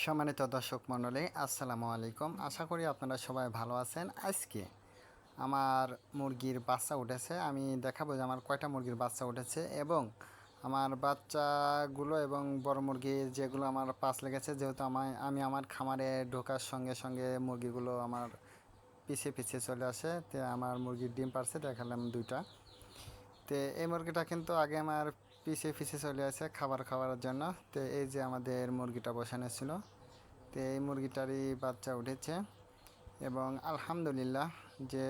সম্মানিত দর্শক মণ্ডলী, আসসালামু আলাইকুম। আশা করি আপনারা সবাই ভালো আছেন। আজকে আমার মুরগির বাচ্চা উঠেছে। আমি দেখাবো যে আমার কয়টা মুরগির বাচ্চা উঠেছে এবং আমার বাচ্চাগুলো এবং বড় মুরগি যেগুলো আমার পাস লেগেছে, যেহেতু আমি আমার খামারে ঢোকার সঙ্গে সঙ্গে মুরগিগুলো আমার পিছিয়ে পিছিয়ে চলে আসে। তো আমার মুরগির ডিম পারছে, দেখালাম দুইটা। তো এই মুরগিটা কিন্তু আগে আমার পিছিয়ে পিছিয়ে চলে আসে খাবার খাওয়ার জন্য। তো এই যে আমাদের মুরগিটা বসানো ছিল, তো এই মুরগিটারই বাচ্চা উঠেছে এবং আলহামদুলিল্লাহ যে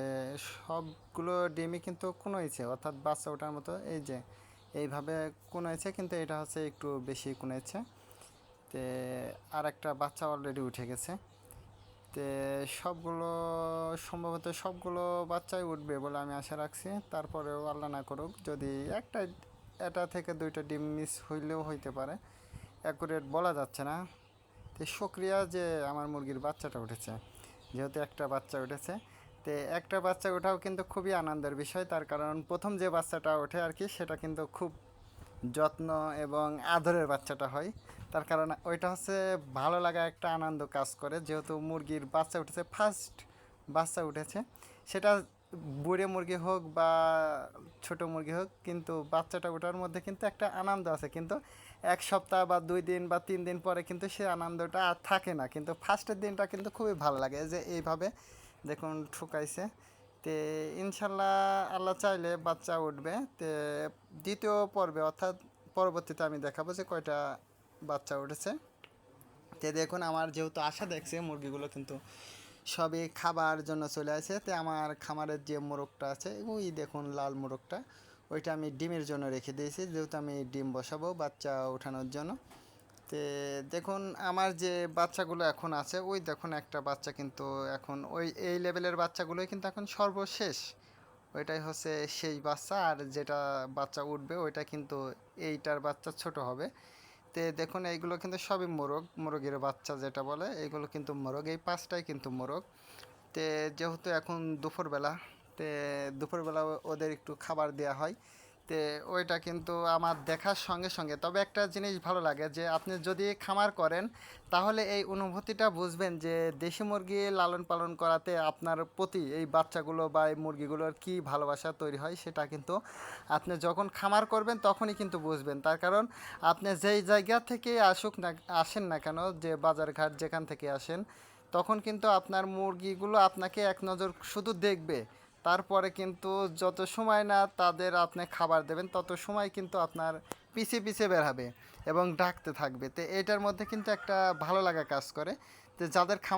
সবগুলো ডিমই কিন্তু কুনোইছে, অর্থাৎ বাচ্চা ওঠার মতো। এই যে এইভাবে কুনোইছে, কিন্তু এটা হচ্ছে একটু বেশি কুনোইছে। তে আর একটা বাচ্চা অলরেডি উঠে গেছে। তে সবগুলো সম্ভবত সবগুলো বাচ্চাই উঠবে বলে আমি আশা রাখছি। তারপরেও আল্লাহ না করুক যদি একটা এটা থেকে দুইটা ডিম মিস হইলেও হইতে পারে, অ্যাকুরেট বলা যাচ্ছে না। তো শুক্রিয়া যে আমার মুরগির বাচ্চাটা উঠেছে, যেহেতু একটা বাচ্চা উঠেছে। তো একটা বাচ্চা ওঠাও কিন্তু খুবই আনন্দের বিষয়, তার কারণ প্রথম যে বাচ্চাটা ওঠে আর কি, সেটা কিন্তু খুব যত্ন এবং আদরের বাচ্চাটা হয়। তার কারণ ওইটা হচ্ছে ভালো লাগা, একটা আনন্দ কাজ করে। যেহেতু মুরগির বাচ্চা উঠেছে, ফার্স্ট বাচ্চা উঠেছে, সেটা বুড়ে মুরগি হোক বা ছোট মুরগি হোক, কিন্তু বাচ্চাটা ওঠার মধ্যে কিন্তু একটা আনন্দ আছে। কিন্তু এক সপ্তাহ বা 2 দিন বা 3 দিন পরে কিন্তু সে আনন্দটা আর থাকে না। কিন্তু ফার্স্টের দিনটা কিন্তু খুবই ভালো লাগে যে এইভাবে দেখুন ঠুকাইছে। তে ইনশাল্লাহ আল্লাহ চাইলে বাচ্চা উঠবে। তে দ্বিতীয় পর্বে অর্থাৎ পরবর্তীতে আমি দেখাবো যে কয়টা বাচ্চা উঠেছে। তে দেখুন আমার যেহেতু আশা দেখছে, মুরগিগুলো কিন্তু সবই খাবার জন্য চলে আসে। তে আমার খামারের যে মোরগটা আছে, ওই দেখুন লাল মোরগটা, ওইটা আমি ডিমের জন্য রেখে দিয়েছি, যেহেতু আমি ডিম বসাবো বাচ্চা ওঠানোর জন্য। তে দেখুন আমার যে বাচ্চাগুলো এখন আছে, ওই দেখুন একটা বাচ্চা কিন্তু এখন ওই এই লেভেলের বাচ্চাগুলোই কিন্তু এখন সর্বশেষ। ওইটাই হচ্ছে সেই বাচ্চা, আর যেটা বাচ্চা উঠবে ওইটা কিন্তু এইটার বাচ্চা ছোট হবে। তে দেখুন এইগুলো কিন্তু সবই মোরগ, মোরগের বাচ্চা যেটা বলে, এইগুলো কিন্তু মোরগ, এই পাঁচটাই কিন্তু মোরগ। তে যেহেতু এখন দুপুরবেলা, তে দুপুরবেলা ওদের একটু খাবার দেওয়া হয়। তে ওইটা কিন্তু আমার দেখার সঙ্গে সঙ্গে, তবে একটা জিনিস ভালো লাগে যে আপনি যদি খামার করেন তাহলে এই অনুভূতিটা বুঝবেন যে দেশি মুরগি লালন পালন করাতে আপনার প্রতি এই বাচ্চাগুলো বা এই মুরগিগুলোর কী ভালোবাসা তৈরি হয়, সেটা কিন্তু আপনি যখন খামার করবেন তখনই কিন্তু বুঝবেন। তার কারণ আপনি যেই জায়গা থেকে আসেন না কেন, যে বাজারঘাট যেখান থেকে আসেন, তখন কিন্তু আপনার মুরগিগুলো আপনাকে এক নজর শুধু দেখবে। তারপরে কিন্তু যত সময় না তাদের আপনি খাবার দেবেন, তত সময় কিন্তু আপনার পিছে পিছে বের হবে এবং ডাকতে থাকবে। তো এটার মধ্যে কিন্তু একটা ভালো লাগা কাজ করে। তো যাদের